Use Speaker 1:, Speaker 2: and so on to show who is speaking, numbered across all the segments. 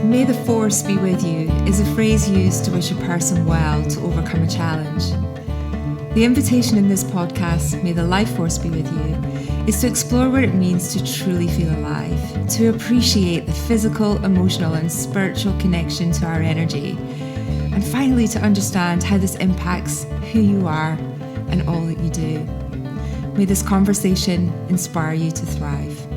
Speaker 1: May the force be with you is a phrase used to wish a person well to overcome a challenge. The invitation in this podcast, May the life force be with you, is to explore what it means to truly feel alive, to appreciate the physical, emotional and spiritual connection to our energy, and finally to understand how this impacts who you are and all that you do. May this conversation inspire you to thrive.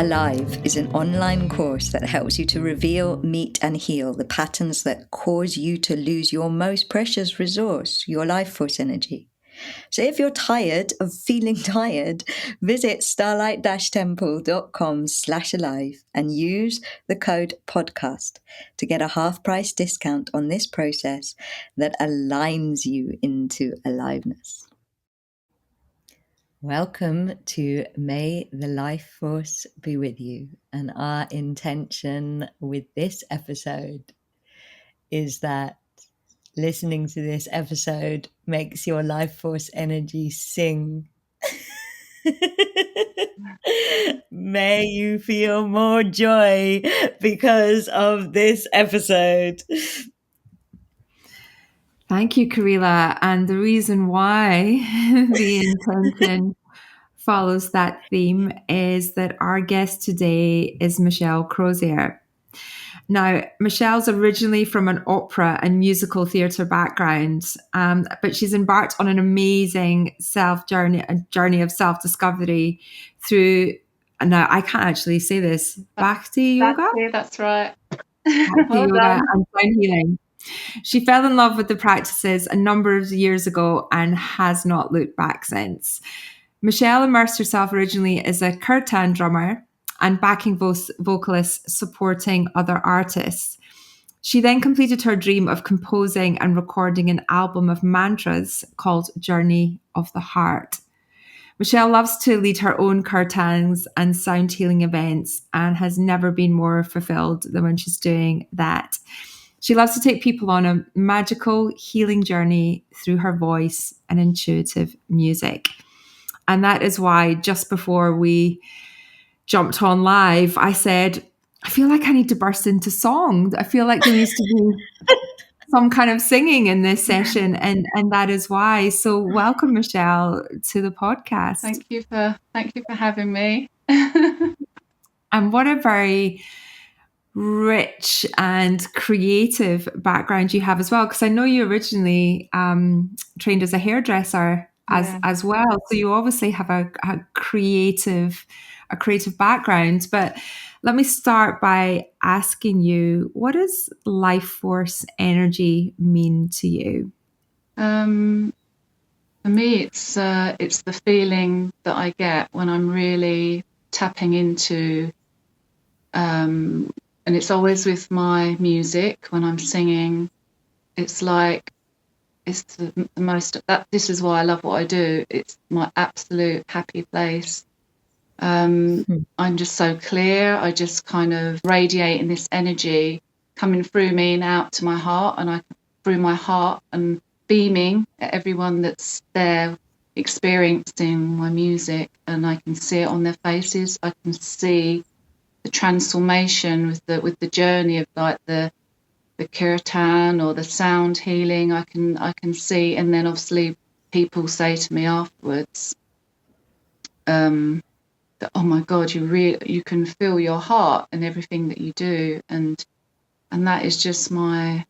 Speaker 2: Alive is an online course that helps you to reveal, meet and heal the patterns that cause you to lose your most precious resource, your life force energy. So if you're tired of feeling tired, visit starlight-temple.com/alive and use the code podcast to get a half-price discount on this process that aligns you into aliveness. Welcome to May the Life Force be with you. And our intention with this episode is that listening to this episode makes your life force energy sing. May you feel more joy because of this episode.
Speaker 1: Thank you, Karila. And the reason why the intention follows that theme is that our guest today is Michelle Crozier. Now, Michelle's originally from an opera and musical theatre background, but she's embarked on an amazing a journey of self-discovery through, and now I can't actually say this, Bhakti yoga?
Speaker 3: That's right.
Speaker 1: Bhakti yoga and sound healing. She fell in love with the practices a number of years ago and has not looked back since. Michelle immersed herself originally as a Kirtan drummer and backing vocalist supporting other artists. She then completed her dream of composing and recording an album of mantras called Journey of the Heart. Michelle loves to lead her own kirtans and sound healing events and has never been more fulfilled than when she's doing that. She loves to take people on a magical healing journey through her voice and intuitive music. And that is why just before we jumped on live, I said, I feel like I need to burst into song. I feel like there needs to be some kind of singing in this session. And that is why. So welcome, Michelle, to the podcast.
Speaker 3: Thank you for having me.
Speaker 1: And what a very rich and creative background you have as well, because I know you originally trained as a hairdresser as well, so you obviously have a creative background. But let me start by asking you, what does life force energy mean to you?
Speaker 3: For me, it's the feeling that I get when I'm really tapping into and it's always with my music when I'm singing. It's like it's the most. This is why I love what I do. It's my absolute happy place. I'm just so clear. I just kind of radiate in this energy coming through me and out to my heart, and through my heart and beaming at everyone that's there experiencing my music, and I can see it on their faces. I can see the transformation with the journey of like the Kirtan or the sound healing. I can see, and then obviously people say to me afterwards that, oh my God, you can feel your heart in everything that you do, and that is just I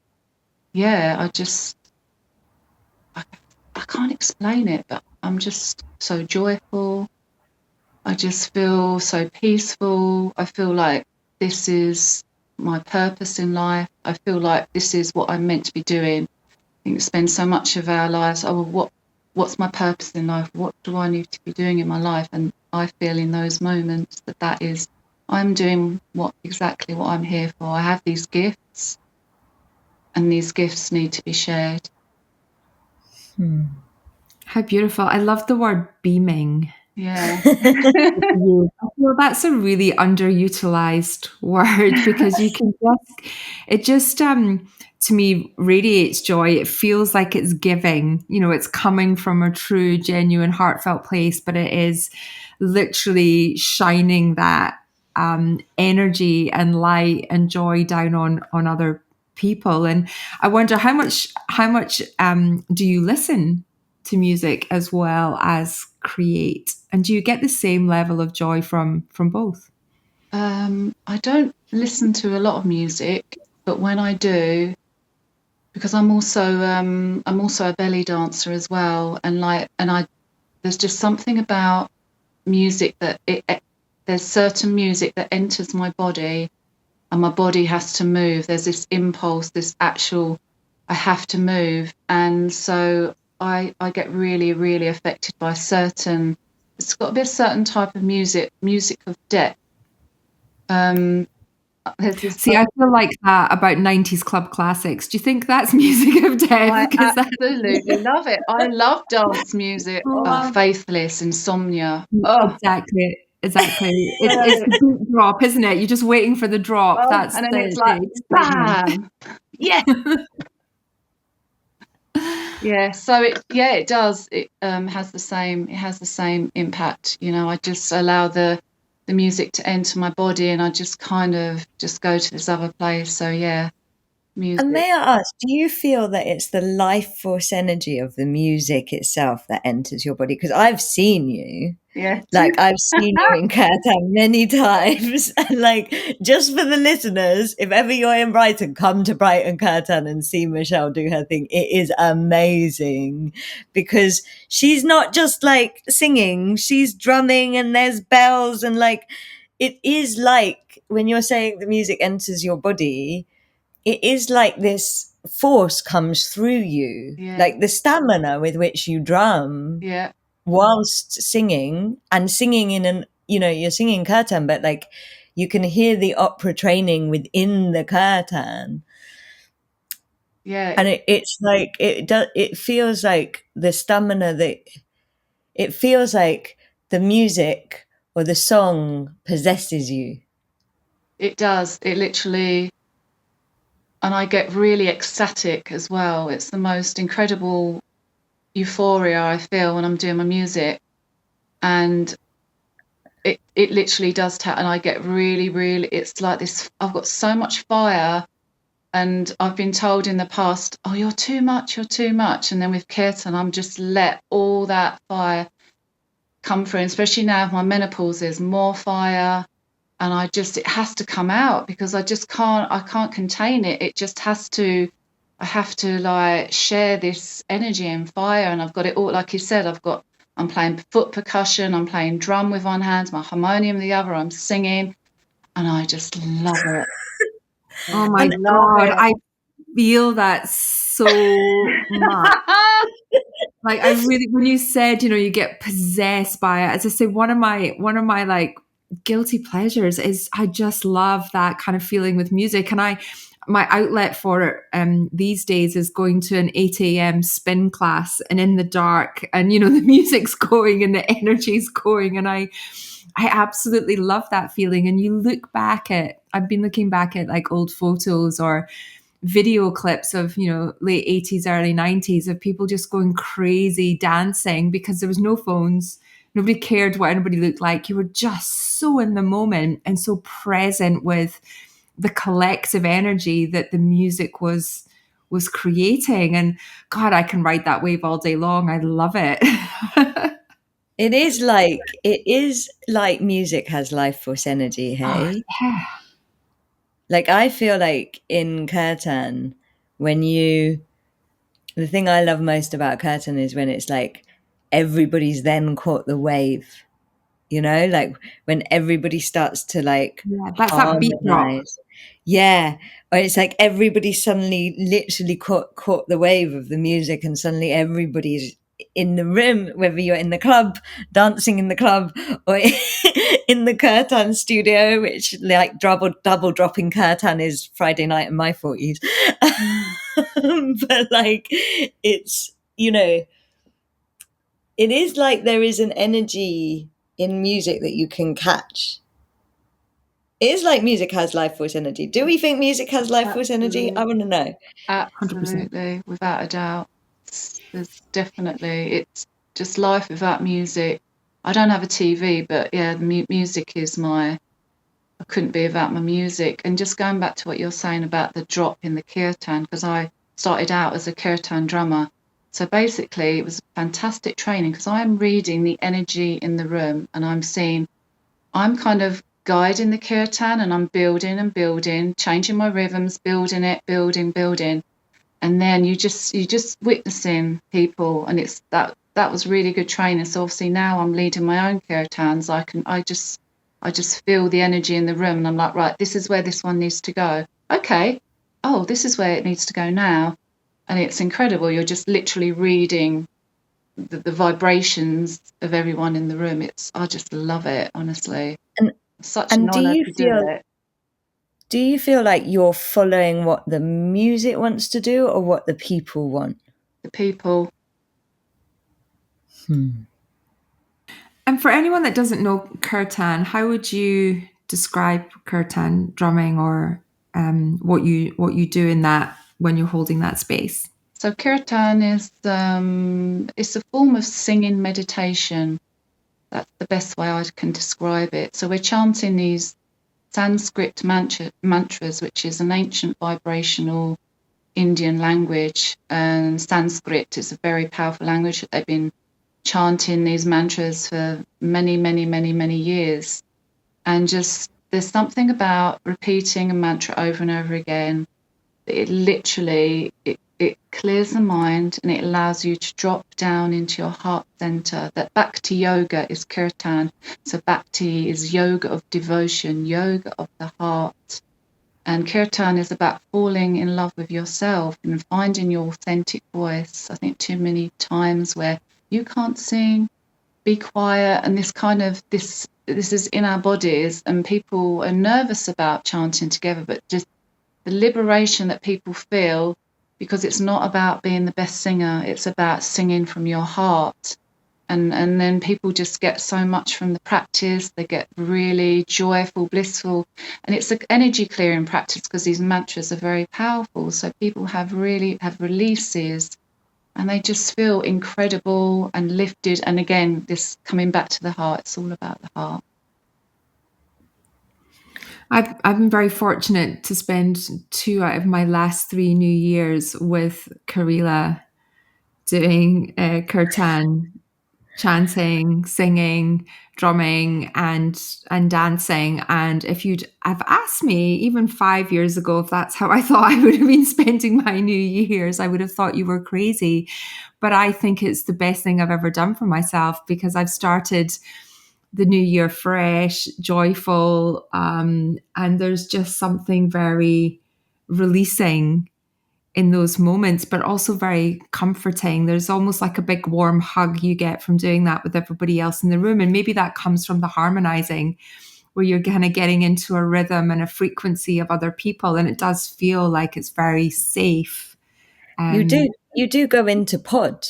Speaker 3: can't explain it, but I'm just so joyful. I just feel so peaceful. I feel like this is my purpose in life. I feel like this is what I'm meant to be doing. I think we spend so much of our lives, what's my purpose in life? What do I need to be doing in my life? And I feel in those moments that is, I'm doing exactly what I'm here for. I have these gifts, and these gifts need to be shared.
Speaker 1: How beautiful. I love the word beaming.
Speaker 3: Yeah.
Speaker 1: Well, that's a really underutilized word, because it just to me radiates joy. It feels like it's giving, it's coming from a true, genuine, heartfelt place, but it is literally shining that energy and light and joy down on other people. And I wonder how much do you listen to music as well as create, and do you get the same level of joy from both?
Speaker 3: I don't listen to a lot of music, but when I do, because I'm also a belly dancer as well, and there's just something about music that there's certain music that enters my body, and my body has to move. There's this impulse, this actual, I have to move, and so I get really, really affected by certain. It's got to be a certain type of music of depth. There's this.
Speaker 1: See, I feel like that about 90s club classics. Do you think that's music of death?
Speaker 3: I
Speaker 1: Because
Speaker 3: absolutely love it. I love dance music. Oh, Faithless, Insomnia. Oh,
Speaker 1: exactly. It's the beat drop, isn't it? You're just waiting for the drop. That's
Speaker 3: and then it's like, bam! Yeah. Yeah. So it does. It has the same impact. You know, I just allow the music to enter my body, and I just kind of just go to this other place. So yeah, music.
Speaker 2: And may I ask, do you feel that it's the life force energy of the music itself that enters your body? Because I've seen you.
Speaker 3: Yeah.
Speaker 2: Like, I've seen you in Kirtan many times. And like, just for the listeners, if ever you're in Brighton, come to Brighton Kirtan and see Michelle do her thing. It is amazing because she's not just like singing, she's drumming and there's bells and like, it is like when you're saying the music enters your body, it is like this force comes through you, like the stamina with which you drum whilst singing and singing in an, you know, you're singing kirtan, but like you can hear the opera training within the kirtan. Yeah. And it's like, it feels like the stamina it feels like the music or the song possesses you.
Speaker 3: It does. It literally. And I get really ecstatic as well. It's the most incredible euphoria I feel when I'm doing my music. And it literally does and I get really, really, it's like this, I've got so much fire, and I've been told in the past, oh, you're too much. And then with Kirtan, I'm just let all that fire come through. And especially now with my menopause, there's more fire. And it has to come out because I can't contain it. It just has to, I have to like share this energy and fire. And I've got it all, like you said, I'm playing foot percussion, I'm playing drum with one hand, my harmonium the other, I'm singing, and I just love it.
Speaker 1: Oh my God, I feel that so much. Like I really, when you said, you know, you get possessed by it, as I say, one of my like guilty pleasures is I just love that kind of feeling with music. And my outlet for it these days is going to an 8 a.m. spin class and in the dark, and you know, the music's going and the energy's going, and I absolutely love that feeling. And you look back at, I've been looking back at like old photos or video clips of, you know, late 80s, early 90s of people just going crazy dancing because there was no phones. Nobody cared what anybody looked like. You were just so in the moment and so present with the collective energy that the music was creating. And God, I can ride that wave all day long. I love it.
Speaker 2: It is like music has life force energy, hey?
Speaker 1: Oh, yeah.
Speaker 2: Like I feel like in Kirtan, the thing I love most about Kirtan is when it's like everybody's then caught the wave, you know, like when everybody starts to like
Speaker 1: that's that beat drop.
Speaker 2: Yeah. Or it's like everybody suddenly literally caught the wave of the music, and suddenly everybody's in the room, whether you're in the club, dancing in the club, or in the Kirtan studio, which like double dropping Kirtan is Friday night in my 40s. But like, it's, you know, it is like there is an energy in music that you can catch. It is like music has life force energy. Do we think music has life force energy? I want to know.
Speaker 3: Absolutely, 100%. Without a doubt. There's definitely, it's just life without music. I don't have a TV, but yeah, music is my I couldn't be without my music. And just going back to what you're saying about the drop in the kirtan, because I started out as a kirtan drummer. So basically, it was fantastic training because I'm reading the energy in the room and I'm kind of guiding the kirtan and I'm building and building, changing my rhythms, building it, building. And then you just witnessing people, and it's that was really good training. So obviously now I'm leading my own kirtans. I just feel the energy in the room and I'm like, right, this is where this one needs to go. Okay. Oh, this is where it needs to go now. And it's incredible. You're just literally reading the vibrations of everyone in the room. I just love it, honestly.
Speaker 2: And
Speaker 3: It's such an honor to do it.
Speaker 2: Do you feel like you're following what the music wants to do or what the people want?
Speaker 3: The people.
Speaker 1: And for anyone that doesn't know Kirtan, how would you describe Kirtan drumming, or what you do in that when you're holding that space?
Speaker 3: So Kirtan is it's a form of singing meditation. That's the best way I can describe it. So we're chanting these Sanskrit mantras, which is an ancient vibrational Indian language. And Sanskrit is a very powerful language that they've been chanting these mantras for many years. And just there's something about repeating a mantra over and over again. It literally it clears the mind and it allows you to drop down into your heart center. That Bhakti yoga is Kirtan. So Bhakti is yoga of devotion, yoga of the heart. And Kirtan is about falling in love with yourself and finding your authentic voice. I think too many times where you can't sing, be quiet, and this is in our bodies, and people are nervous about chanting together, but just the liberation that people feel, because it's not about being the best singer, it's about singing from your heart. And then people just get so much from the practice. They get really joyful, blissful, and it's an energy clearing practice because these mantras are very powerful. So people have releases, and they just feel incredible and lifted. And again, this coming back to the heart, it's all about the heart.
Speaker 1: I've been very fortunate to spend 2 out of my last 3 New Years with Karila doing kirtan, chanting, singing, drumming, and dancing. And if you'd have asked me even 5 years ago if that's how I thought I would have been spending my New Year's, I would have thought you were crazy. But I think it's the best thing I've ever done for myself, because I've started the new year fresh, joyful, and there's just something very releasing in those moments, but also very comforting. There's almost like a big warm hug you get from doing that with everybody else in the room. And maybe that comes from the harmonizing, where you're kind of getting into a rhythm and a frequency of other people. And it does feel like it's very safe.
Speaker 2: You do go into pod.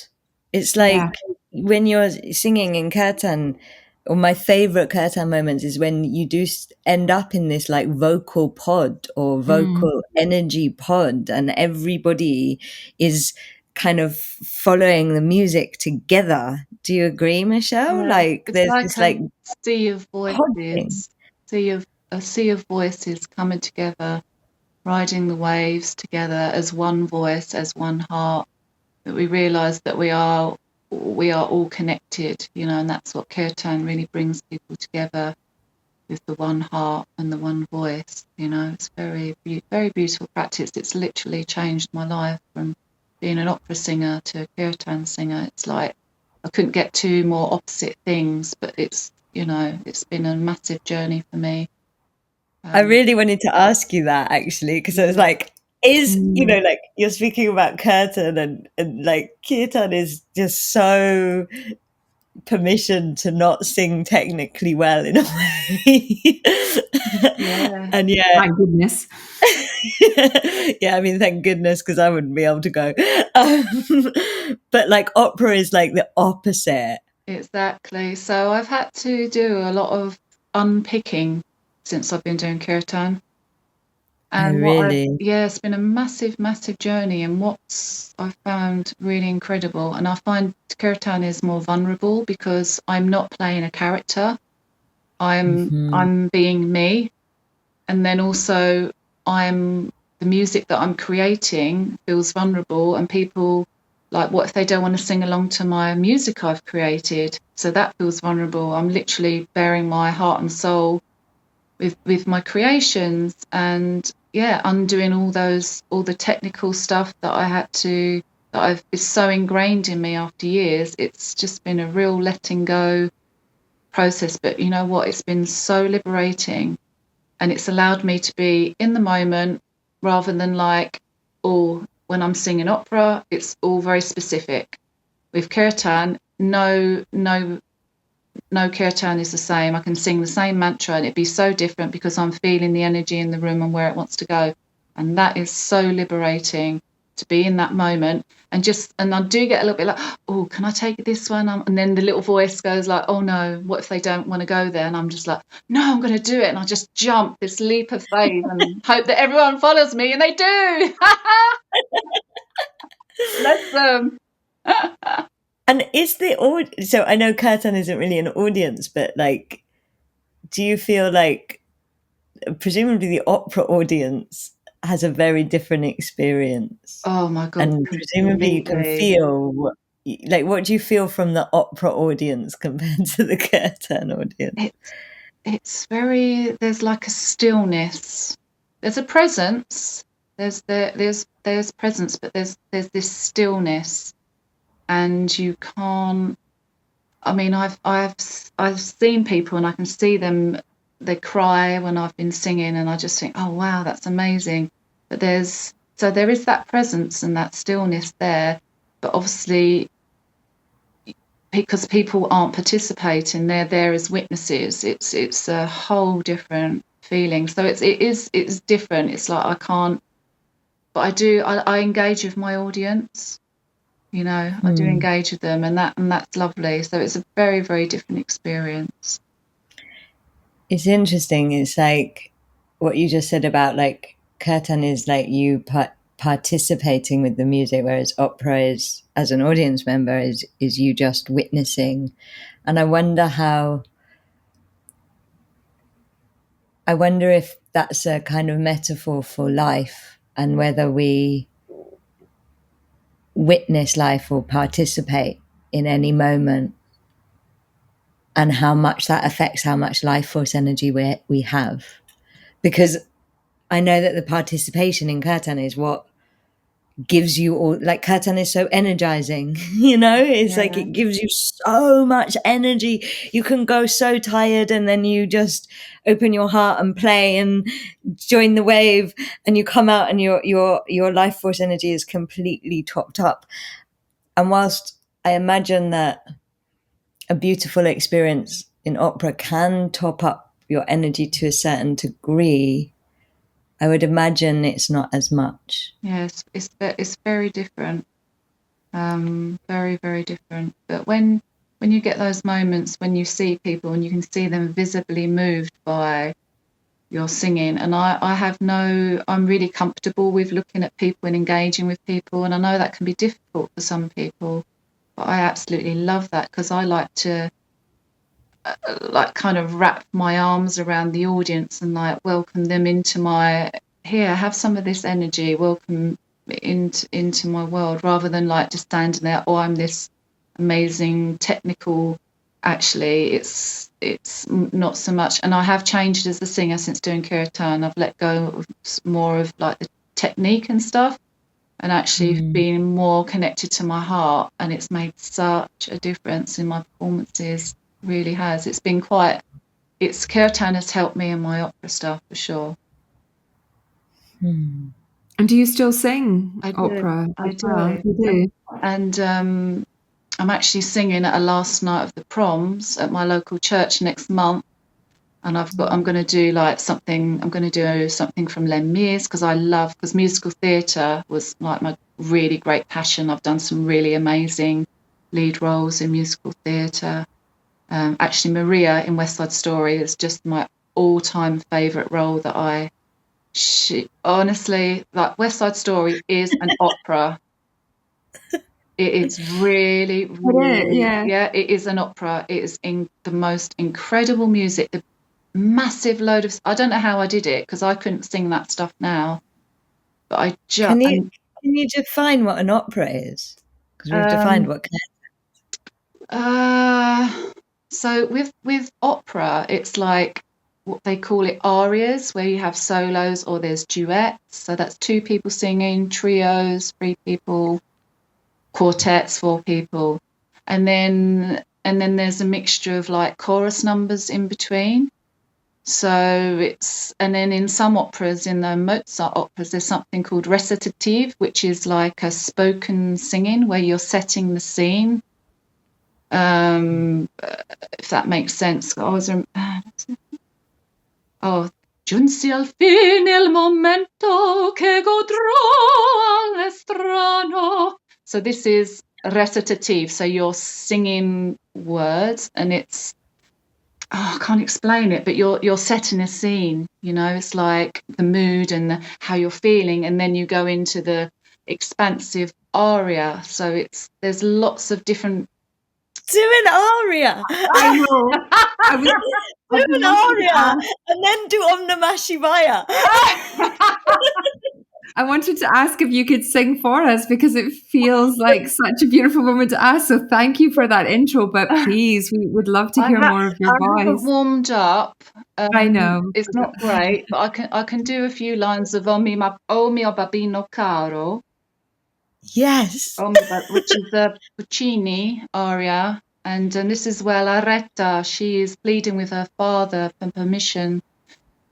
Speaker 2: It's like when you're singing in Kirtan, or my favorite Kirtan moments is when you do end up in this like vocal pod or vocal energy pod, and everybody is kind of following the music together. Do you agree, Michelle?
Speaker 3: Yeah.
Speaker 2: Like
Speaker 3: It's
Speaker 2: there's
Speaker 3: like
Speaker 2: this like
Speaker 3: sea of voices, a sea of voices coming together, riding the waves together as one voice, as one heart. That we realise that we are all connected, and that's what Kirtan really brings people together, with the one heart and the one voice. It's very beautiful practice. It's literally changed my life from being an opera singer to a Kirtan singer. It's like I couldn't get two more opposite things, but it's been a massive journey for me.
Speaker 2: I really wanted to ask you that, actually, because I was like, like you're speaking about Kirtan, and like Kirtan is just so permission to not sing technically well in a way.
Speaker 3: Yeah.
Speaker 2: And
Speaker 1: thank goodness.
Speaker 2: Yeah, I mean, thank goodness, because I wouldn't be able to go. But like opera is like the opposite.
Speaker 3: Exactly. So I've had to do a lot of unpicking since I've been doing Kirtan. And it's been a massive journey. And what I found really incredible, and I find Kirtan is more vulnerable because I'm not playing a character. I'm being me. and then also the music that I'm creating feels vulnerable, and people, like, what if they don't want to sing along to my music I've created? So that feels vulnerable. I'm literally bearing my heart and soul with my creations, and undoing all the technical stuff is so ingrained in me after years. It's just been a real letting go process, but you know what? It's been so liberating, and it's allowed me to be in the moment rather than like, when I'm singing opera, it's all very specific. With Kirtan, no kirtan is the same. I can sing the same mantra and it'd be so different because I'm feeling the energy in the room and where it wants to go. And that is so liberating to be in that moment. And I do get a little bit like, oh, can I take this one? And then the little voice goes like, oh no, what if they don't want to go there? And I'm just like, no, I'm going to do it. And I just jump this leap of faith and hope that everyone follows me. And they do. Bless them.
Speaker 2: And is so I know Kirtan isn't really an audience, but like, do you feel like presumably the opera audience has a very different experience?
Speaker 3: Oh my God.
Speaker 2: And presumably you can feel what do you feel from the opera audience compared to the Kirtan audience?
Speaker 3: There's like a stillness. There's a presence. There's presence, but there's this stillness, and you can't. I mean, I've seen people, and I can see them. They cry when I've been singing, and I just think, oh wow, that's amazing. But there is that presence and that stillness there, but obviously, because people aren't participating, they're there as witnesses. It's a whole different feeling. So it's different. It's like I can't, but I engage with my audience. You know, I do engage with them, and that's lovely. So it's a very, very different experience.
Speaker 2: It's interesting. It's like what you just said about like Kirtan is like you participating with the music, whereas opera is, as an audience member, is you just witnessing. And I wonder if that's a kind of metaphor for life, and whether we witness life or participate in any moment, and how much that affects how much life force energy we have. Because I know that the participation in Kirtan is what gives you all, like Kirtan is so energizing, you know, it's like it gives you so much energy. You can go so tired and then you just open your heart and play and join the wave, and you come out and your life force energy is completely topped up. And whilst I imagine that a beautiful experience in opera can top up your energy to a certain degree, I would imagine it's not as much.
Speaker 3: Yes, it's very different, very, very different. But when you get those moments when you see people and you can see them visibly moved by your singing, and I'm really comfortable with looking at people and engaging with people, and I know that can be difficult for some people, but I absolutely love that because I like to like kind of wrap my arms around the audience and like welcome them into have some of this energy, welcome into my world, rather than like just standing there, oh, I'm this amazing technical. Actually, it's not so much. And I have changed as a singer since doing Kirtan. I've let go of more of like the technique and stuff, and actually being more connected to my heart, and it's made such a difference in my performances. Really has. Kirtan has helped me in my opera stuff for sure.
Speaker 1: And do you still sing opera?
Speaker 3: I do.
Speaker 1: You do.
Speaker 3: And I'm actually singing at a last night of the proms at my local church next month. And I'm going to do something from Les Mis, because musical theatre was like my really great passion. I've done some really amazing lead roles in musical theatre. Actually, Maria in West Side Story is just my all-time favourite role honestly, like West Side Story is an opera. It is really, really, it is an opera. It is in the most incredible music. massive load of, I don't know how I did it because I couldn't sing that stuff now, but I just,
Speaker 2: Can you define what an opera is? Because we've defined what
Speaker 3: so with opera, it's like what they call it arias, where you have solos or there's duets. So that's 2 people singing, trios, 3 people, quartets, 4 people, and then there's a mixture of like chorus numbers in between. So it's, and then in some operas, in the Mozart operas, there's something called recitative, which is like a spoken singing where you're setting the scene. If that makes sense. Giunsi al fine il momento che godrò all'estrano. So this is recitative. So you're singing words, and it's, I can't explain it, but you're setting a scene. You know, it's like the mood and how you're feeling, and then you go into the expansive aria. So there's lots of different.
Speaker 2: Do an aria.
Speaker 1: I know.
Speaker 2: Do an aria and then do Om Namah Shivaya.
Speaker 1: I wanted to ask if you could sing for us because it feels like such a beautiful moment to ask. So thank you for that intro. But please, we would love to hear more of your voice.
Speaker 3: I haven't warmed up.
Speaker 1: I know
Speaker 3: it's not great, but I can do a few lines of O mio babino caro.
Speaker 2: Yes,
Speaker 3: which is the Puccini aria, and this is where Laretta, she is pleading with her father for permission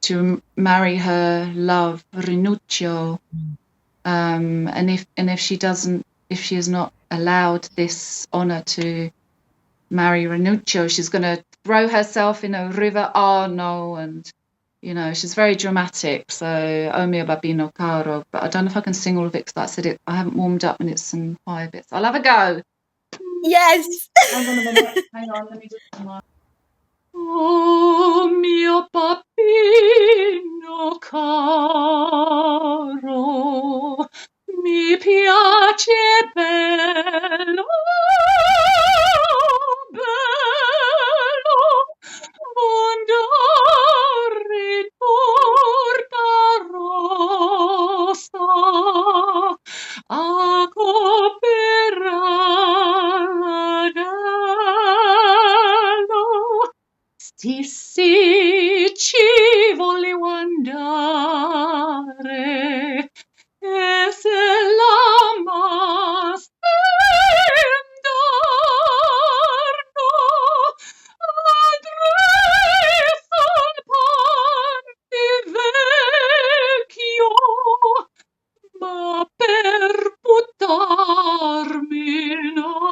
Speaker 3: to marry her love Rinuccio, and if she is not allowed this honor to marry Rinuccio, she's going to throw herself in a river Arno, and you know, she's very dramatic. So O mio babino caro, but I don't know if I can sing all of it because, like I said, I haven't warmed up and it's in 5 bits. I'll have a go.
Speaker 2: Yes.
Speaker 3: Hang on a minute. Hang on, let me just. O mio papino caro, mi piace bello, bello, andare in porta rossa a cooperare. Sì, ci volevo andare, e se l'amaste indarno, adressa al pantivecchio, ma per buttarmi in arno,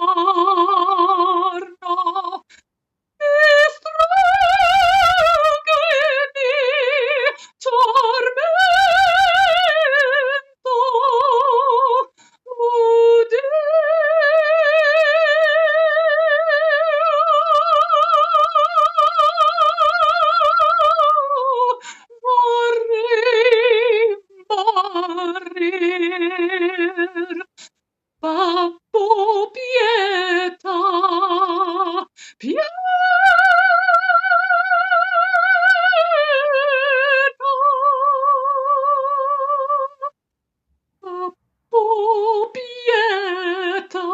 Speaker 3: tormento, vorrei Babbo pietà, pietà. Babbo pietà,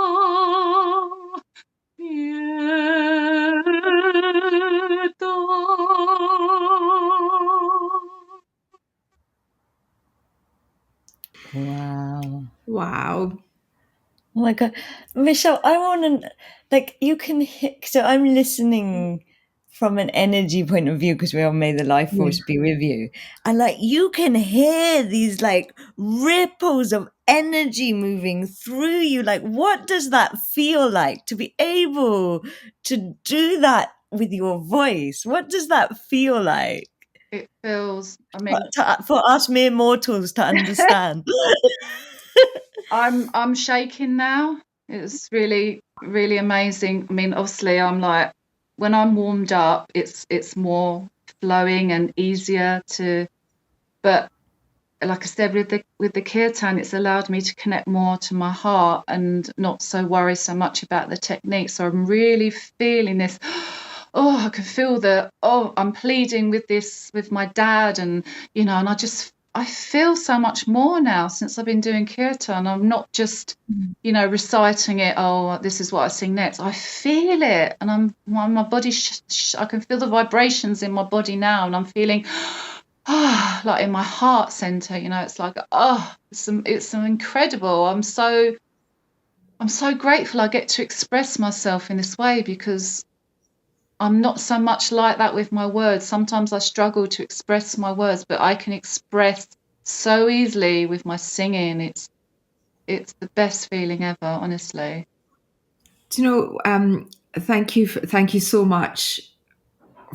Speaker 3: pietà.
Speaker 1: Wow.
Speaker 2: Oh my God. Michelle, I want to, like, you can hit, so I'm listening from an energy point of view because we all may the life force be with you. And like, you can hear these like ripples of energy moving through you. Like, what does that feel like to be able to do that with your voice? What does that feel like?
Speaker 3: It feels, I mean,
Speaker 2: for us mere mortals to understand.
Speaker 3: I'm shaking now. It's really, really amazing. I mean, obviously, I'm like, when I'm warmed up, it's more flowing and easier to. But like I said, with the kirtan, it's allowed me to connect more to my heart and not so worry so much about the technique. So I'm really feeling this. I can feel I'm pleading with this, with my dad, and, and I feel so much more now since I've been doing kirtan. I'm not just, reciting it. Oh, this is what I sing next. I feel it, and my body, I can feel the vibrations in my body now, and I'm feeling, like in my heart center, it's like, it's incredible. I'm so grateful I get to express myself in this way, because I'm not so much like that with my words. Sometimes I struggle to express my words, but I can express so easily with my singing. It's the best feeling ever, honestly.
Speaker 1: Do you know, thank you so much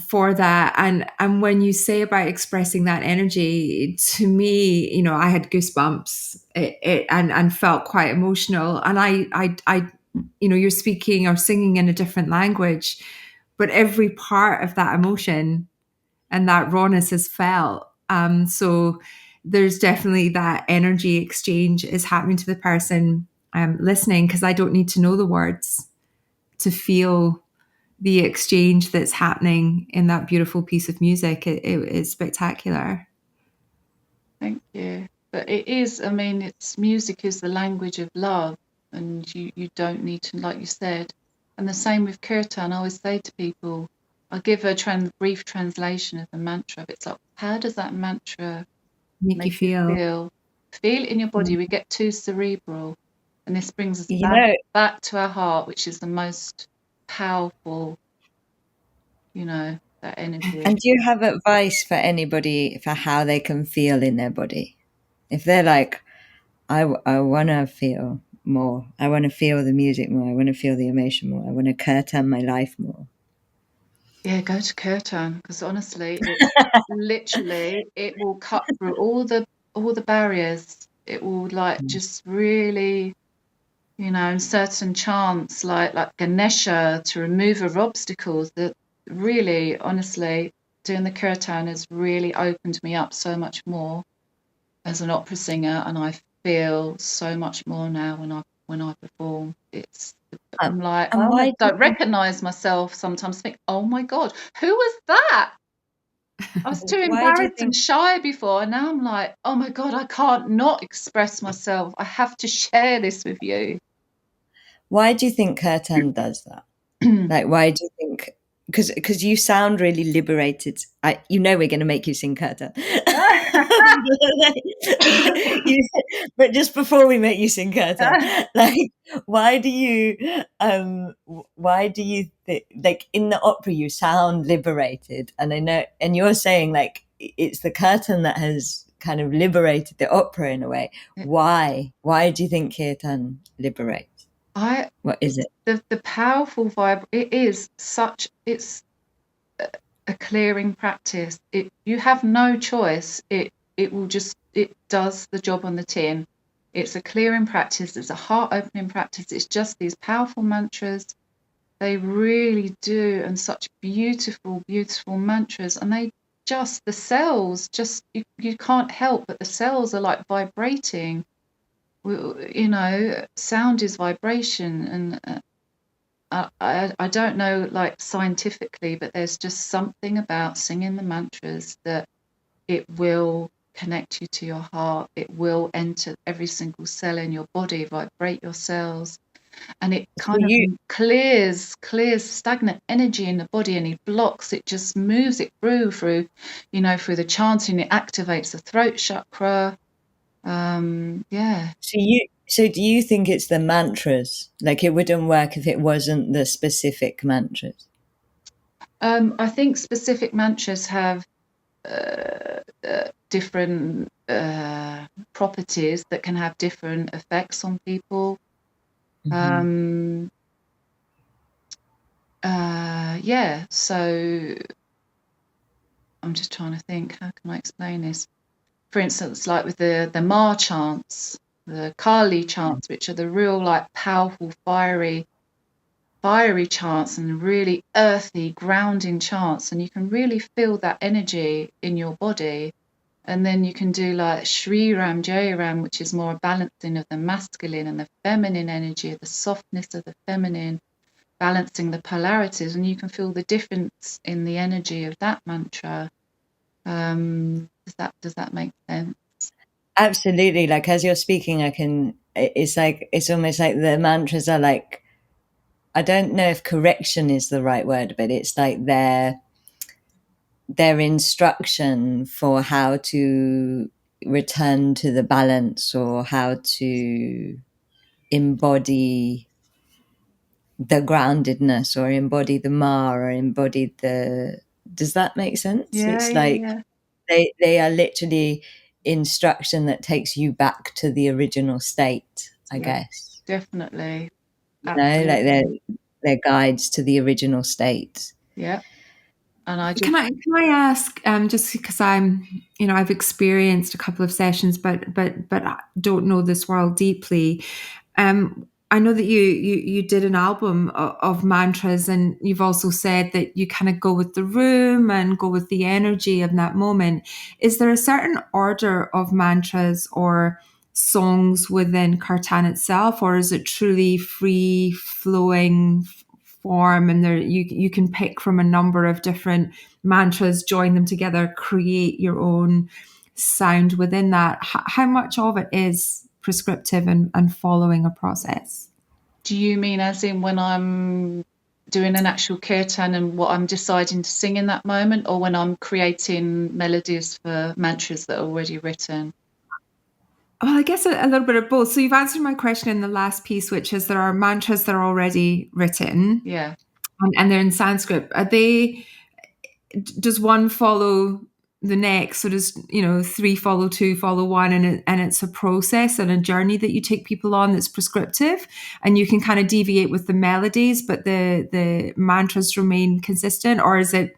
Speaker 1: for that. And when you say about expressing that energy, to me, I had goosebumps, and felt quite emotional. And I you're speaking or singing in a different language, but every part of that emotion and that rawness is felt. So there's definitely that energy exchange is happening to the person listening, because I don't need to know the words to feel the exchange that's happening in that beautiful piece of music. It is spectacular.
Speaker 3: Thank you. But it is, music is the language of love, and you don't need to, like you said. And the same with kirtan. I always say to people, I give a brief translation of the mantra. It's like, how does that mantra
Speaker 1: Make you
Speaker 3: make you
Speaker 1: feel.
Speaker 3: feel? Feel it in your body. We get too cerebral, and this brings us back to our heart, which is the most powerful, that energy.
Speaker 2: And do you have advice for anybody for how they can feel in their body? If they're like, I want to feel more, I want to feel the music more, I want to feel the emotion more, I want to kirtan my life more.
Speaker 3: Yeah, go to kirtan, because honestly, literally, it will cut through all the barriers. It will just really, in certain chants like Ganesha, to remove of obstacles. That really, honestly, doing the kirtan has really opened me up so much more as an opera singer, and I feel so much more now when I perform. I'm like, I
Speaker 2: And why
Speaker 3: almost don't recognize myself sometimes. Think, oh my God, who was that? I was too
Speaker 2: why do you
Speaker 3: embarrassed
Speaker 2: think
Speaker 3: and shy before, and now I'm like, oh my God, I can't not express myself. I have to share this with you.
Speaker 2: kirtan does that? Like, why do you think? Because you sound really liberated. We're going to make you sing kirtan. But just before we make you sing kirtan, like, why do you like, in the opera you sound liberated, and I know, and you're saying like it's the kirtan that has kind of liberated the opera in a way. Why do you think kirtan liberates? What is it?
Speaker 3: The powerful vibe. It's a clearing practice. You have no choice. It does the job on the tin. It's a clearing practice. It's a heart opening practice. It's just these powerful mantras. They really do, and such beautiful, beautiful mantras. And the cells, you can't help but the cells are like vibrating. Sound is vibration, and I don't know, like, scientifically, but there's just something about singing the mantras that it will connect you to your heart. It will enter every single cell in your body, vibrate your cells, and it kind of clears stagnant energy in the body, and blocks it, just moves it through the chanting. It activates the throat chakra. Yeah.
Speaker 2: So do you think it's the mantras? Like, it wouldn't work if it wasn't the specific mantras?
Speaker 3: I think specific mantras have different properties that can have different effects on people.
Speaker 2: Mm-hmm.
Speaker 3: Yeah, so I'm just trying to think, how can I explain this? For instance, like with the Ma chants, the Kali chants, which are the real, like, powerful, fiery chants, and really earthy, grounding chants, and you can really feel that energy in your body. And then you can do like Shri Ram, Jai Ram, which is more a balancing of the masculine and the feminine energy, the softness of the feminine, balancing the polarities, and you can feel the difference in the energy of that mantra. Does that make sense?
Speaker 2: Absolutely. Like as you're speaking, it's almost like the mantras are like, I don't know if correction is the right word, but it's like their instruction for how to return to the balance, or how to embody the groundedness, or embody the ma, or embody the, does that make sense?
Speaker 3: Yeah,
Speaker 2: It's
Speaker 3: yeah,
Speaker 2: like
Speaker 3: yeah.
Speaker 2: they are literally instruction that takes you back to the original state, I guess.
Speaker 3: Definitely.
Speaker 2: You know, like
Speaker 3: Absolutely.
Speaker 2: they're guides to the original state.
Speaker 3: Yeah. And I just,
Speaker 1: Can I ask, just because I've experienced a couple of sessions, but I don't know this world deeply. I know that you did an album of mantras, and you've also said that you kind of go with the room and go with the energy of that moment. Is there a certain order of mantras or songs within Kirtan itself, or is it truly free flowing form, and there you can pick from a number of different mantras, join them together, create your own sound within that? How much of it is prescriptive and following a process?
Speaker 3: do you mean as in when I'm doing an actual kirtan and what I'm deciding to sing in that moment, or when I'm creating melodies for mantras that are already written?
Speaker 1: Well, I guess a little bit of both. So you've answered my question in the last piece, which is there are mantras that are already written,
Speaker 3: Yeah.
Speaker 1: and they're in Sanskrit. Are they? Does one follow the next? So does three follow two, follow one, and it's a process and a journey that you take people on that's prescriptive, and you can kind of deviate with the melodies, but the mantras remain consistent, or is it?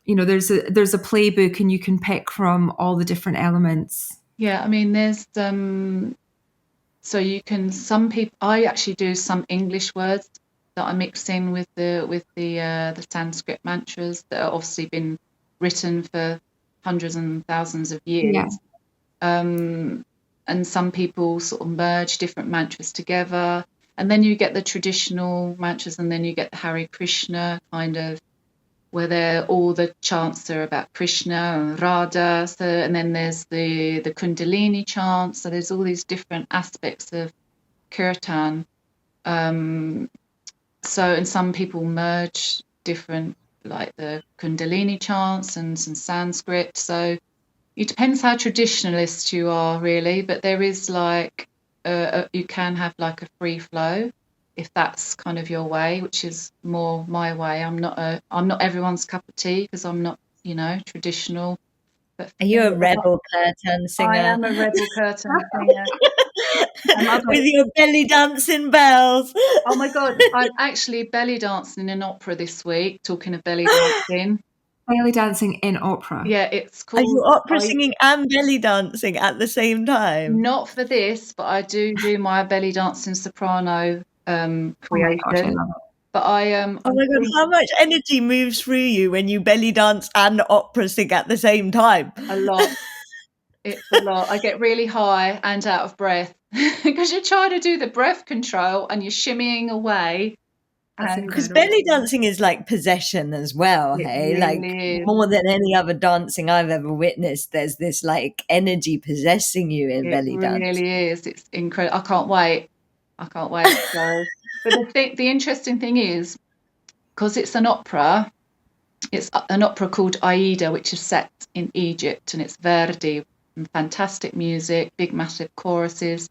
Speaker 1: There's a playbook, and you can pick from all the different elements.
Speaker 3: Yeah, I mean, there's so you can, some people, I actually do some English words that I mix in with the Sanskrit mantras that have obviously been written for hundreds and thousands of
Speaker 1: Yeah.
Speaker 3: years. And some people sort of merge different mantras together, and then you get the traditional mantras, and then you get the Hare Krishna kind of, where all the chants are about Krishna and Radha. So, and then there's the Kundalini chants. So there's all these different aspects of Kirtan. And some people merge different, like the Kundalini chants and some Sanskrit. So it depends how traditionalist you are, really. But there is like, you can have like a free flow, if that's kind of your way, which is more my way. I'm not everyone's cup of tea, because I'm not, traditional. But
Speaker 2: Are you a rebel Kirtan
Speaker 3: I
Speaker 2: singer?
Speaker 3: am a rebel Kirtan singer.
Speaker 2: With your belly dancing bells.
Speaker 3: Oh my God, I'm actually belly dancing in an opera this week. Talking of belly dancing.
Speaker 1: Belly dancing in opera.
Speaker 3: Yeah, it's
Speaker 2: Are you
Speaker 3: called.
Speaker 2: opera singing and belly dancing at the same time?
Speaker 3: Not for this, but I do my belly dancing soprano
Speaker 1: Oh my gosh, I
Speaker 3: creation.
Speaker 1: love it.
Speaker 3: But
Speaker 2: Oh my God, how much energy moves through you when you belly dance and opera sing at the same time?
Speaker 3: a lot. It's a lot. I get really high and out of breath because you're trying to do the breath control and you're shimmying away.
Speaker 2: Because belly dancing is like possession as well,
Speaker 3: It
Speaker 2: hey?
Speaker 3: really
Speaker 2: Like
Speaker 3: is.
Speaker 2: more than any other dancing I've ever witnessed, there's this like energy possessing you in belly dance.
Speaker 3: It really is. It's incredible. I can't wait. So, but the interesting thing is, because it's an opera called Aida, which is set in Egypt, and it's Verdi, and fantastic music, big massive choruses.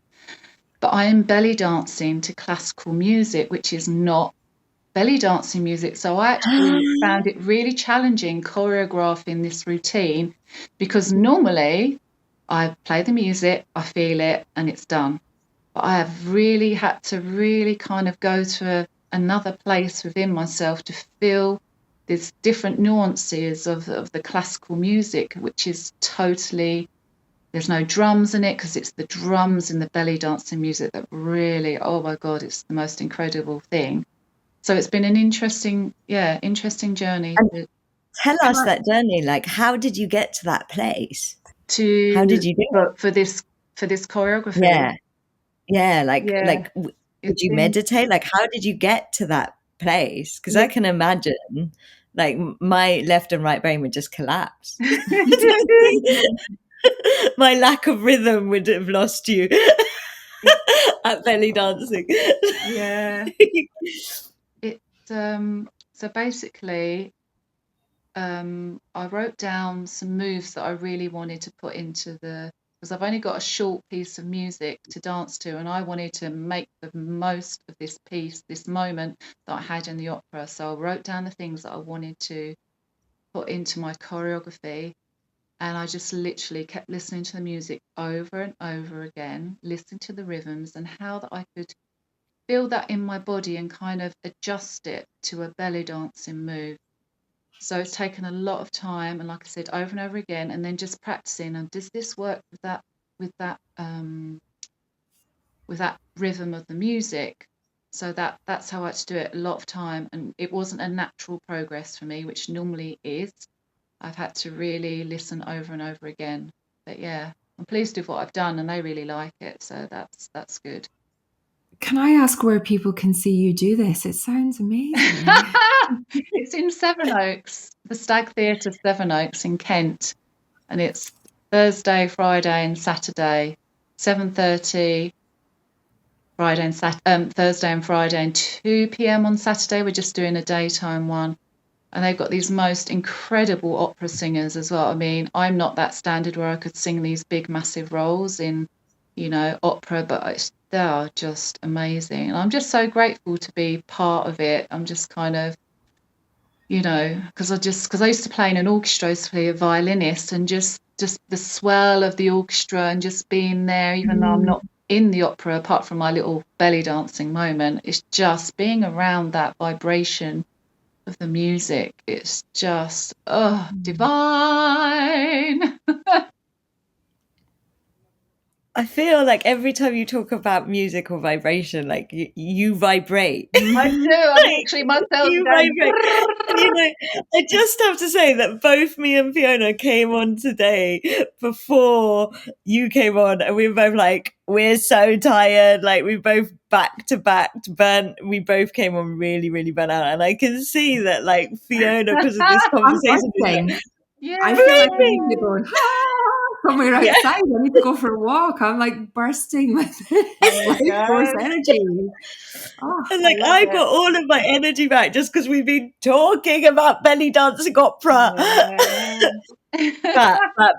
Speaker 3: But I am belly dancing to classical music, which is not belly dancing music. So I actually found it really challenging choreographing this routine, because normally I play the music, I feel it, and it's done. But I have really had to really kind of go to another place within myself to feel these different nuances of the classical music, which is totally, there's no drums in it, because it's the drums in the belly dancing music that really, oh my God, it's the most incredible thing. So it's been an interesting journey.
Speaker 2: And tell us that journey. Like, how did you get to that place? How did you do it?
Speaker 3: For this choreography?
Speaker 2: Yeah. Did you meditate? Like, how did you get to that place, because I can imagine like my left and right brain would just collapse. My lack of rhythm would have lost you at belly dancing.
Speaker 3: Yeah. So basically, I wrote down some moves that I really wanted to put into because I've only got a short piece of music to dance to, and I wanted to make the most of this piece, this moment that I had in the opera. So I wrote down the things that I wanted to put into my choreography, and I just literally kept listening to the music over and over again, listening to the rhythms and how that I could feel that in my body and kind of adjust it to a belly dancing move. So it's taken a lot of time, and like I said, over and over again, and then just practicing. And does this work with that rhythm of the music? So that's how I had to do it a lot of time, and it wasn't a natural progress for me, which normally is. I've had to really listen over and over again. But yeah, I'm pleased with what I've done, and they really like it, so that's good.
Speaker 1: Can I ask where people can see you do this? It sounds amazing.
Speaker 3: It's in Sevenoaks, the Stag Theatre Sevenoaks in Kent, and it's Thursday, Friday, and Saturday, 7:30. Thursday and Friday, and 2 p.m. on Saturday. We're just doing a daytime one, and they've got these most incredible opera singers as well. I mean, I'm not that standard where I could sing these big, massive roles in, opera, but they are just amazing, and I'm just so grateful to be part of it. I'm just kind of, because I used to play in an orchestra, I used to play a violinist, and just the swell of the orchestra and just being there, even though I'm not in the opera, apart from my little belly dancing moment, it's just being around that vibration of the music. It's just, divine.
Speaker 2: I feel like every time you talk about music or vibration, like you vibrate.
Speaker 3: I do. I'm literally myself
Speaker 2: You
Speaker 3: going.
Speaker 2: vibrate. I just have to say that both me and Fiona came on today before you came on, and we were both like, we're so tired. Like we both back to back burnt. We both came on really, really burnt out, and I can see that like Fiona, because of this conversation, is like,
Speaker 3: Yeah.
Speaker 1: I feel like I need to go somewhere outside. I need to go for a walk. I'm like bursting with life force energy. Oh,
Speaker 2: and like I got all of my energy back just because we've been talking about belly dancing opera.
Speaker 3: Yeah.
Speaker 2: but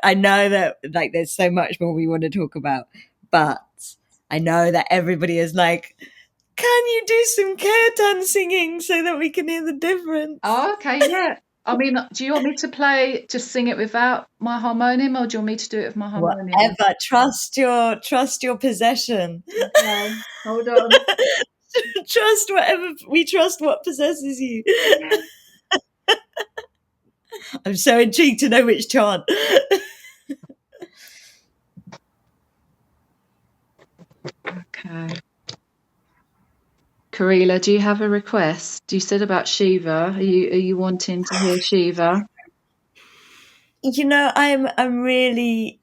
Speaker 2: I know that like there's so much more we want to talk about, but I know that everybody is like, can you do some kirtan singing so that we can hear the difference?
Speaker 3: Oh, okay, yeah. I mean, do you want me to just sing it without my harmonium, or do you want me to do it with my harmonium?
Speaker 2: Whatever. Trust your possession.
Speaker 3: Okay, hold on.
Speaker 2: Trust what possesses you.
Speaker 3: Yeah.
Speaker 2: I'm so intrigued to know which chant.
Speaker 3: Okay. Karila, do you have a request? You said about Shiva. Are you wanting to hear Shiva?
Speaker 2: I'm really.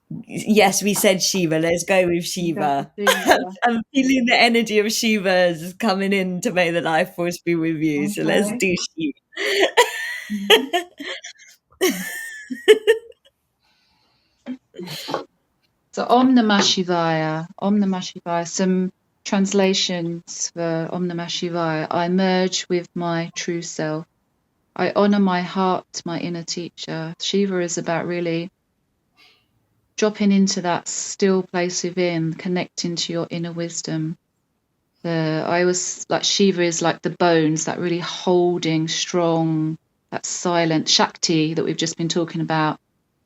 Speaker 2: Yes, we said Shiva. Let's go with Shiva. I'm feeling the energy of Shiva is coming in to make the life force be with you. Okay. So let's do Shiva.
Speaker 3: So Om Namah Shivaya. Om Namah Shivaya. Some translations for Om Namah Shivaya. I merge with my true self. I honor my heart, my inner teacher. Shiva is about really dropping into that still place within, connecting to your inner wisdom. I always like Shiva is like the bones, that really holding, strong, that silent Shakti that we've just been talking about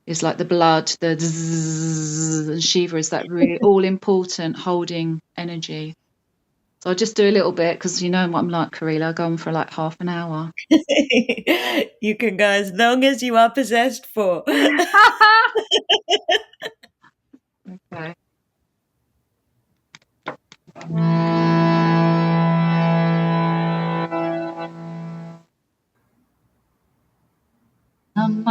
Speaker 3: is like the blood, the zzz, and Shiva is that really all important holding energy. So I'll just do a little bit because you know what I'm like, Karila. I go on for like half an hour.
Speaker 2: You can go as long as you are possessed for.
Speaker 3: Okay. Namah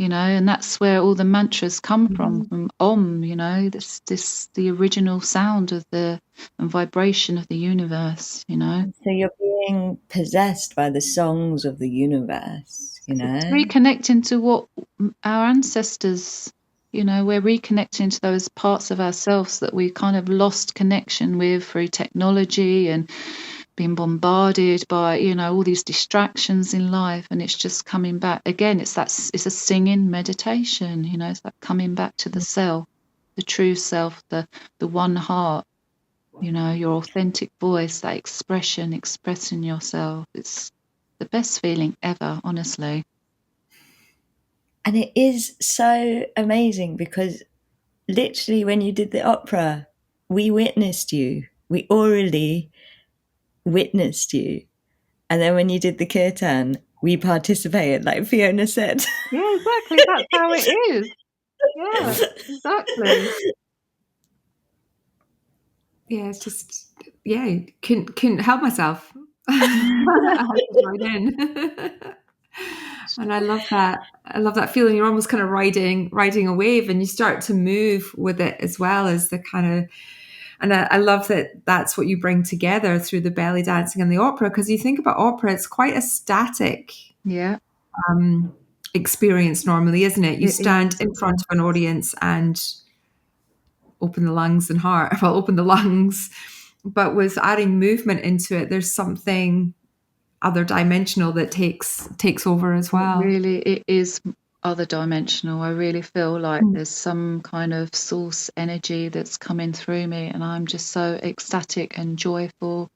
Speaker 3: and that's where all the mantras come from Om, the original sound of and vibration of the universe,
Speaker 2: So you're being possessed by the songs of the universe,
Speaker 3: It's reconnecting to what our ancestors, we're reconnecting to those parts of ourselves that we kind of lost connection with through technology and being bombarded by, all these distractions in life. And it's just coming back again. It's a singing meditation, it's like coming back to the self, the true self, the one heart, your authentic voice, that expression, expressing yourself. It's the best feeling ever, honestly.
Speaker 2: And it is so amazing because literally when you did the opera, we witnessed you. We orally witnessed you. And then when you did the kirtan, we participated, like Fiona said.
Speaker 3: Yeah, exactly. That's how it is. Yeah, exactly.
Speaker 1: Yeah, it's just, couldn't help myself. I had to join in. And I love that. I love that feeling. You're almost kind of riding a wave, and you start to move with it as well as the kind of. And I love that that's what you bring together through the belly dancing and the opera. Because you think about opera, it's quite a static experience normally, isn't it? You stand in front of an audience and open the lungs and heart. Well, open the lungs, but with adding movement into it, there's something other dimensional that takes over as well.
Speaker 3: It is other dimensional. I really feel like there's some kind of source energy that's coming through me, and I'm just so ecstatic and joyful.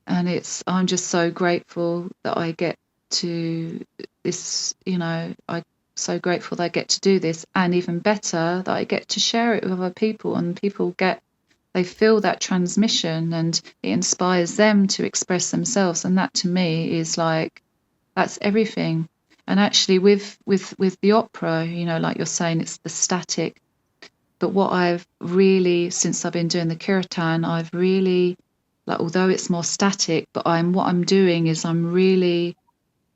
Speaker 3: And I'm just so grateful that I get to this, I'm so grateful that I get to do this, and even better that I get to share it with other people, and people they feel that transmission, and it inspires them to express themselves. And that to me is like, that's everything. And actually with the opera, like you're saying, it's the static. But what I've really, since I've been doing the kirtan, I've really, like, although it's more static, but what I'm doing is I'm really,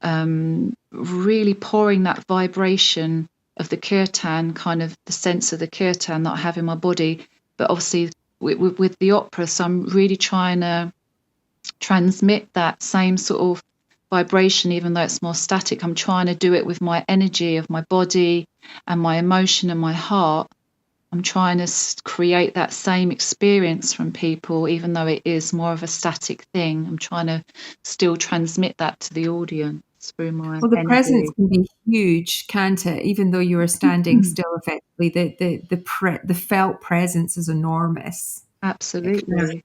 Speaker 3: really pouring that vibration of the kirtan, kind of the sense of the kirtan that I have in my body. But obviously with the opera, so I'm really trying to transmit that same sort of vibration, even though it's more static. I'm trying to do it with my energy of my body and my emotion and my heart. I'm trying to create that same experience from people, even though it is more of a static thing. I'm trying to still transmit that to the audience through my
Speaker 1: the
Speaker 3: energy.
Speaker 1: presence can be huge, can't it? Even though you are standing still, effectively, the felt presence is enormous.
Speaker 3: Absolutely.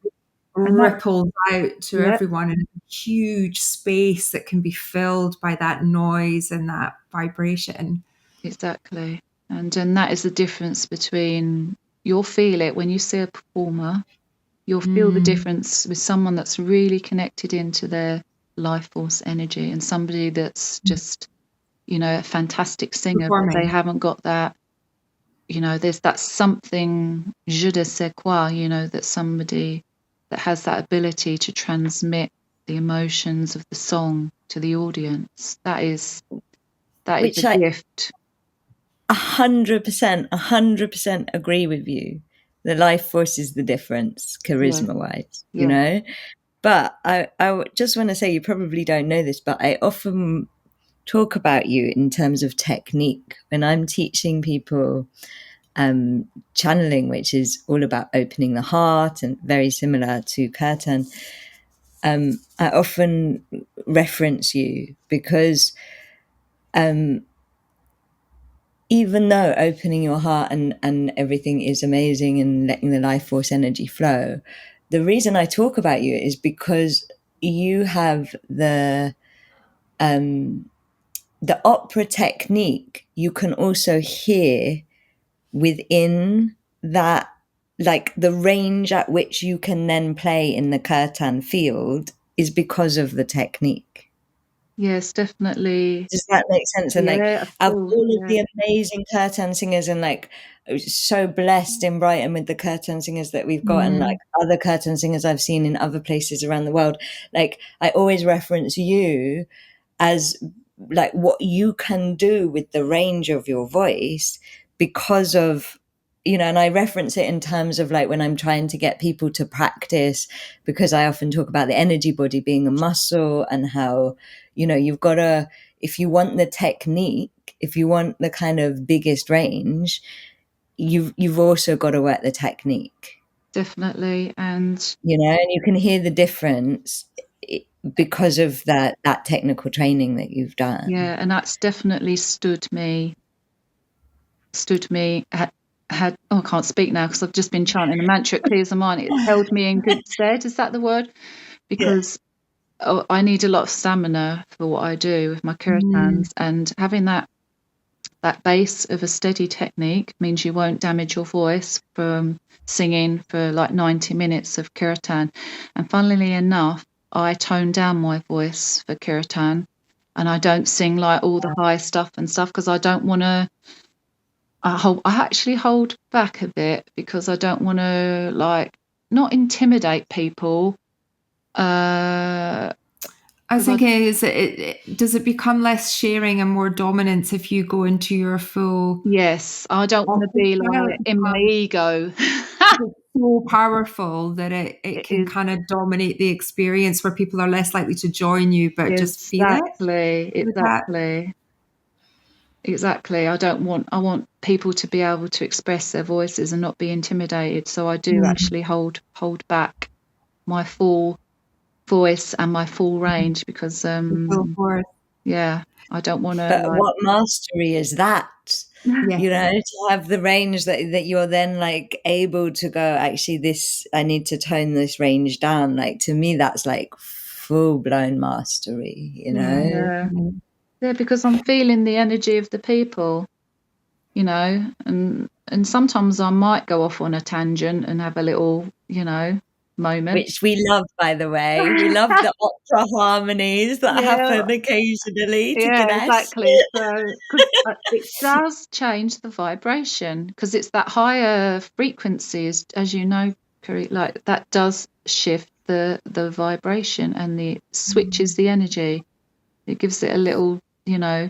Speaker 1: Ripples out to everyone in a huge space that can be filled by that noise and that vibration.
Speaker 3: Exactly. And that is the difference between, you'll feel it when you see a performer, you'll feel the difference with someone that's really connected into their life force energy, and somebody that's just, a fantastic singer, but they haven't got that, there's that something, je ne sais quoi, that somebody that has that ability to transmit the emotions of the song to the audience. That is a gift.
Speaker 2: 100% agree with you. The life force is the difference, charisma-wise, But I just want to say, you probably don't know this, but I often talk about you in terms of technique when I'm teaching people channeling, which is all about opening the heart and very similar to Kirtan. I often reference you because even though opening your heart and everything is amazing and letting the life force energy flow, the reason I talk about you is because you have the opera technique. You can also hear within that, like the range at which you can then play in the kirtan field is because of the technique.
Speaker 3: Yes, definitely.
Speaker 2: Does that make sense? And like, of all of the amazing kirtan singers, and like, I was so blessed in Brighton with the kirtan singers that we've got, and like other kirtan singers I've seen in other places around the world. Like, I always reference you as like what you can do with the range of your voice because of, you know, and I reference it in terms of like when I'm trying to get people to practice, because I often talk about the energy body being a muscle and how, you know, you've got to, if you want the technique, if you want the kind of biggest range, you've also got to work the technique.
Speaker 3: Definitely. And
Speaker 2: you know, and you can hear the difference because of that technical training that you've done.
Speaker 3: yeah, and that's definitely stood me had I can't speak now because I've just been chanting a mantra. It clears the mind. It's held me in good stead. Is that the word? Because I need a lot of stamina for what I do with my kirtans, and having that base of a steady technique means you won't damage your voice from singing for like 90 minutes of kirtan. And funnily enough, I tone down my voice for kirtan, and I don't sing like all the high stuff because I don't want to. I actually hold back a bit because I don't want to like not intimidate people.
Speaker 1: I was thinking, does it become less sharing and more dominance if you go into your full?
Speaker 3: Yes, I don't want to be like in my ego.
Speaker 1: It's so powerful that it can
Speaker 3: is
Speaker 1: kind of dominate the experience where people are less likely to join you, but just feel it.
Speaker 3: Exactly. I want people to be able to express their voices and not be intimidated. So I do actually hold back my full voice and my full range because yeah, I don't want to
Speaker 2: But
Speaker 3: like.
Speaker 2: what mastery is that?
Speaker 1: Yeah.
Speaker 2: You know, to have the range that you're then like able to go, actually, this, I need to tone this range down. Like, to me, that's like full blown mastery, you know?
Speaker 3: Yeah, because I'm feeling the energy of the people, you know, and sometimes I might go off on a tangent and have a little, you know, moment.
Speaker 2: Which we love, by the way. We love the opera harmonies that
Speaker 3: Yeah,
Speaker 2: happen occasionally to
Speaker 3: yeah,
Speaker 2: Ganesh.
Speaker 3: exactly. So, because it does change the vibration, because it's that higher frequency, as you know, Kari, like that does shift the vibration and the switches the energy. It gives it a little, you know,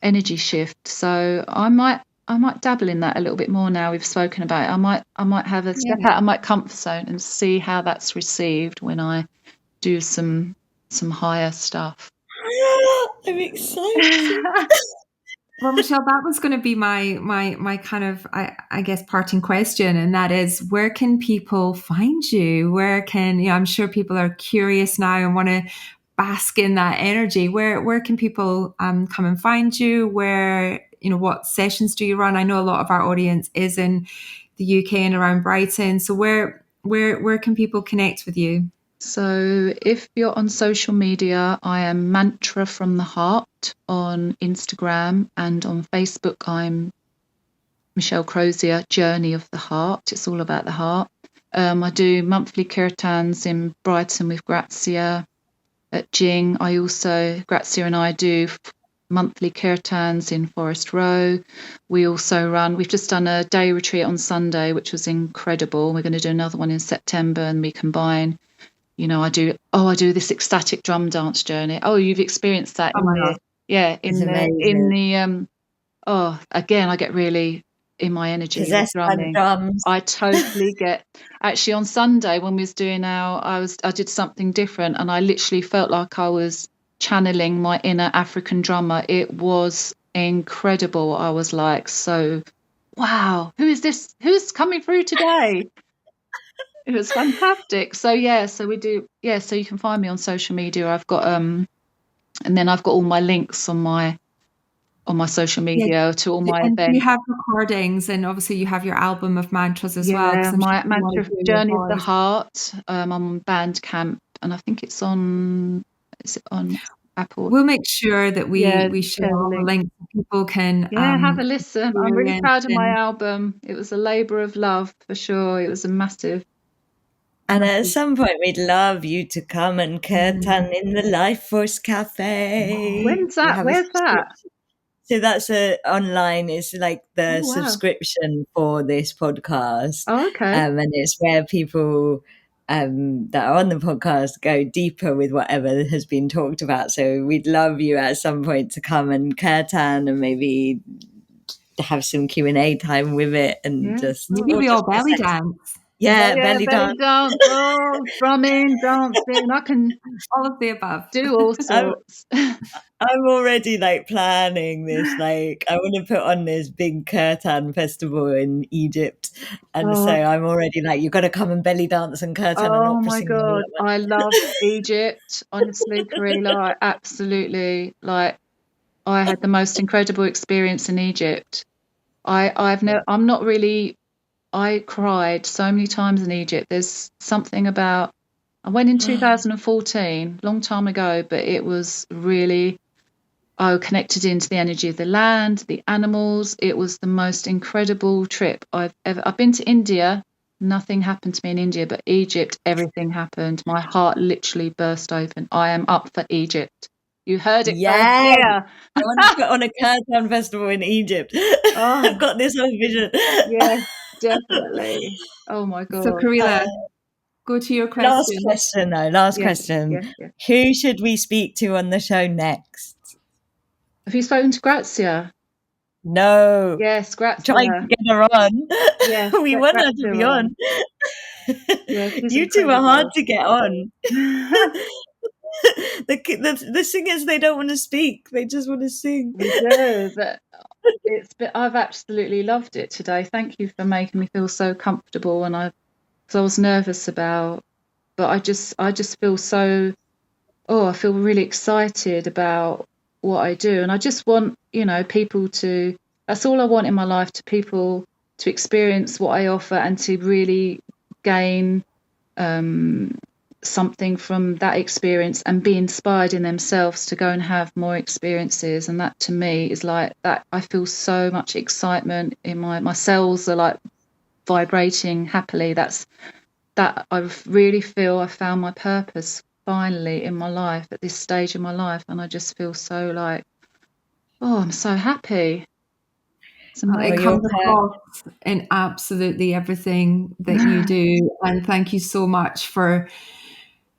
Speaker 3: energy shift. So I might dabble in that a little bit more now we've spoken about it. I might have a step out of my comfort zone and see how that's received when I do some higher stuff.
Speaker 2: I'm excited.
Speaker 1: Well, Michelle, that was going to be my kind of I guess parting question, and that is, where can people find you? Where can, I'm sure people are curious now and want to bask in that energy. Where can people come and find you? Where, what sessions do you run? I know a lot of our audience is in the UK and around Brighton. So where can people connect with you?
Speaker 3: So if you're on social media, I am Mantra from the Heart on Instagram, and on Facebook I'm Michelle Crozier, Journey of the Heart. It's all about the heart. I do monthly kirtans in Brighton with Grazia at Jing. Grazia and I do monthly kirtans in Forest Row. We've just done a day retreat on Sunday, which was incredible. We're going to do another one in September, and we combine, I do this ecstatic drum dance journey. Oh, you've experienced that
Speaker 1: Oh my God.
Speaker 3: Again, I get really in my energy with
Speaker 2: Possessed by the
Speaker 3: drumming.
Speaker 2: drums.
Speaker 3: I totally get. Actually, on Sunday when we was doing I did something different, and I literally felt like I was channeling my inner African drummer. It was incredible. I was like, so, wow, who is this? Who's coming through today? It was fantastic. So yeah, so we do. Yeah, so you can find me on social media. I've got and then I've got all my links on my social media to all my
Speaker 1: And you
Speaker 3: events.
Speaker 1: have recordings, and obviously you have your album of mantras as well.
Speaker 3: Yeah, my
Speaker 1: Sure
Speaker 3: mantra Journey of the Heart. I'm on Bandcamp, and I think is it on Apple?
Speaker 1: We'll make sure that we share all the links so people can
Speaker 3: Yeah, have a listen. I'm really
Speaker 1: experience
Speaker 3: proud of my album. It was a labour of love for sure. It was a massive.
Speaker 2: And at some point, we'd love you to come and kirtan in the Life Force Cafe.
Speaker 3: When's that? Where's that?
Speaker 2: So that's online. It's like the subscription for this podcast.
Speaker 3: Oh, okay.
Speaker 2: And it's where people that are on the podcast go deeper with whatever has been talked about. So we'd love you at some point to come and Kirtan and maybe have some Q&A time with it, and
Speaker 1: maybe we all belly dance.
Speaker 2: Belly dance.
Speaker 3: Oh, drumming, dancing. I can
Speaker 1: all of the above.
Speaker 3: Do all sorts.
Speaker 2: I'm already like planning this. Like, I want to put on this big Kirtan festival in Egypt, and so I'm already like, you've got to come and belly dance and Kirtan and opera.
Speaker 3: Oh my God, I love Egypt. Honestly, Karila, I absolutely I had the most incredible experience in Egypt. I'm not really. I cried so many times in Egypt. There's something about. I went in 2014, long time ago, but it was really. I connected into the energy of the land, the animals. It was the most incredible trip I've been to India. Nothing happened to me in India, but Egypt, everything happened. My heart literally burst open. I am up for Egypt. You heard it first here.
Speaker 2: I want to put on a Kirtan festival in Egypt. I've got this whole vision.
Speaker 3: Yes, definitely. Oh my God.
Speaker 1: So Karila, go to your question.
Speaker 2: Last question.
Speaker 3: Yes.
Speaker 2: Who should we speak to on the show next?
Speaker 3: Have you spoken to Grazia?
Speaker 2: No.
Speaker 3: Yes, Grazia.
Speaker 2: Trying to get her on.
Speaker 3: Yes,
Speaker 2: we want her to be on.
Speaker 3: Yeah,
Speaker 2: you two are hard to get on. the singers, they don't want to speak. They just want to sing.
Speaker 3: We do, but I've absolutely loved it today. Thank you for making me feel so comfortable. And I was nervous about, but I just feel so. I feel really excited about what I do, and I just want people to. That's all I want in my life, to people to experience what I offer and to really gain something from that experience and be inspired in themselves to go and have more experiences. And that to me is like that. I feel so much excitement in my cells are like vibrating happily. That I really feel I found my purpose finally in my life at this stage of my life, and I just feel so like, I'm so happy.
Speaker 1: It comes across in absolutely everything that you do, and thank you so much for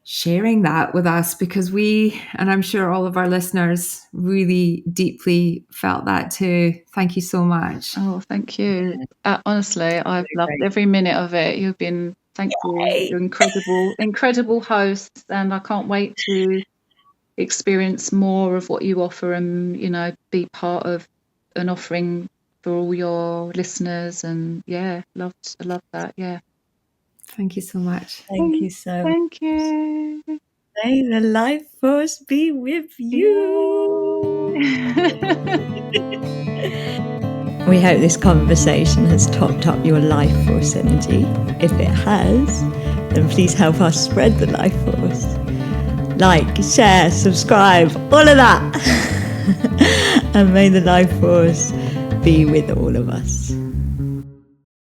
Speaker 1: sharing that with us, because we, and I'm sure all of our listeners, really deeply felt that too. Thank you so much.
Speaker 3: Oh, thank you. Honestly, I've loved every minute of it. You've been, thank you. You're incredible hosts, and I can't wait to experience more of what you offer and, be part of an offering for all your listeners. And I love that. Yeah.
Speaker 1: Thank you so much.
Speaker 2: Thank you so much.
Speaker 3: Thank you.
Speaker 2: May the life force be with you. We hope this conversation has topped up your life force energy. If it has, then please help us spread the life force. Like, share, subscribe, all of that. And may the life force be with all of us.